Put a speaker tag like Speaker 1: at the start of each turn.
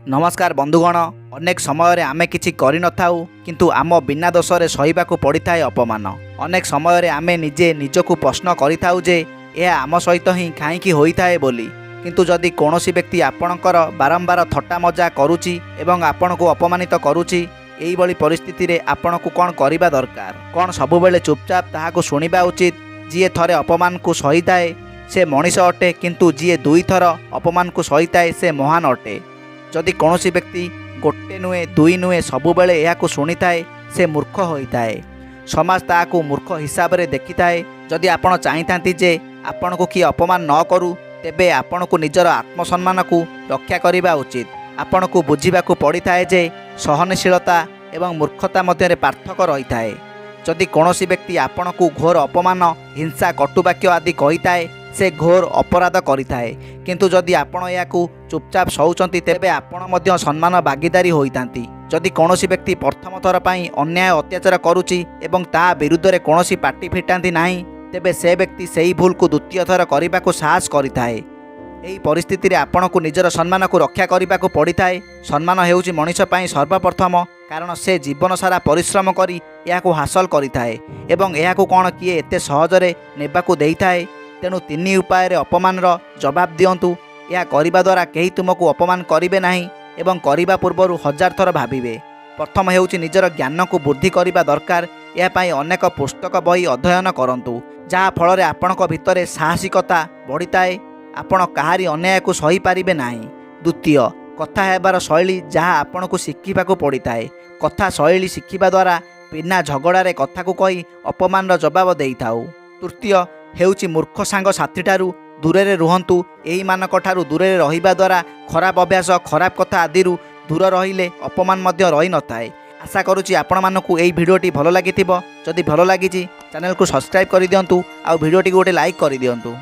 Speaker 1: नमस्कार बंधुगण। अनेक समय आमे किछि करि नथाउ किंतु आम बिना दोषरे सहिबाकू पड़िथाए अपमान। अनेक समय आमे निजे निजकू प्रश्न करिथाउ जे यह आम सहित ही काहींकि होइथाए बोली। किंतु जदि कौनसी व्यक्ति आपणकर बारंबार थट्टा मजा करुछि एवं आपणको अपमानित करुछि, एही भली परिस्थिति रे आपणको कौन करिबा दरकार? कौन सबुबेले चुपचाप ताहाको सुनिबा उचित? जीए थरे अपमान को सहिथाए से मनीष अटे, किंतु जीए दुई थर अपमान को सहिथाए से महान अटे। जदि कौनसी व्यक्ति गोटे नुहे दुई नुहे सबुबेले एहाकु शुणिथाए से मूर्ख होइथाए। समाज ताहाकु मूर्ख हिसाब रे देखिथाए। जदि आपण चाहिथांती जे आपणको किए अपमान न करू, तेबे आपणको निजर आत्मसम्मान को रक्षा करिबा उचित। आपणको बुझिबाकू पड़िथाए जे सहनशीलता एवं मूर्खता मध्य पार्थक्य रही थाए। जदि कौनसी व्यक्ति आपणको घोर अपमान, हिंसा, कटुवाक्य आदि कहिथाए से घोर अपराध करिथाए। किंतु जदि आपण याकू चुपचाप सहुचंती, तेबे आपण मध्य सम्मान भागीदारी होइतांती। जदि कौनसी व्यक्ति प्रथम थर पई अन्याय अत्याचार करुछि एवं ता विरुद्ध रे कौनसी पार्टी फिटांती नाही, तेबे से व्यक्ति सेही भूल को द्वितीय थर करबाकू साहस करिथाए। एही परिस्थिति रे आपणको निजर सम्मान को रक्षा करिबाकू पड़िथाए। सम्मान हेउछि मनीष पई सर्वप्रथम, कारण से जीवन सारा परिश्रम करी याकू हासिल करिथाए एवं याकू कोन किए एते सहजरे नेबाकू देइथाए। तेणु तीन उपाय अपमान जवाब दिंतु। यह करने द्वारा कहीं तुमको अपमान करेंगे नहीं एवं करने पूर्व हजार थर भाविबे। प्रथम हेउछि निजर ज्ञान को वृद्धि करने दरकार। यह अनेक पुस्तक बही अध्ययन करंतु, जहाँ फल आपणक भितर साहसिकता बढ़िताए। आपण कहारी अन्याय को सही पारिबे नाही। द्वितीय, कथा हेबार शैली जहाँ आपण को शिखिबाकू पड़िताए। कथा शैली शिखिबा द्वारा बिना झगड़ारे कथा को कही अपमान जवाब देइथाउ। तृतीय हेउछि मूर्ख सांग साथी ठारू दूरे रुहंतु। एही मानक ठारू दूरे रहिबा द्वारा खराब अभ्यास, खराब कथा आदि दूर रहिले अपमान मध्य रही नथाए। आशा करुछि आपण मानकू एही भिडियोटी भल लागिथिबो। जदि भल लागिछि चैनल को सब्सक्राइब करि दियंतु, आ भिडियोटी गोटे लाइक करि दियंतु।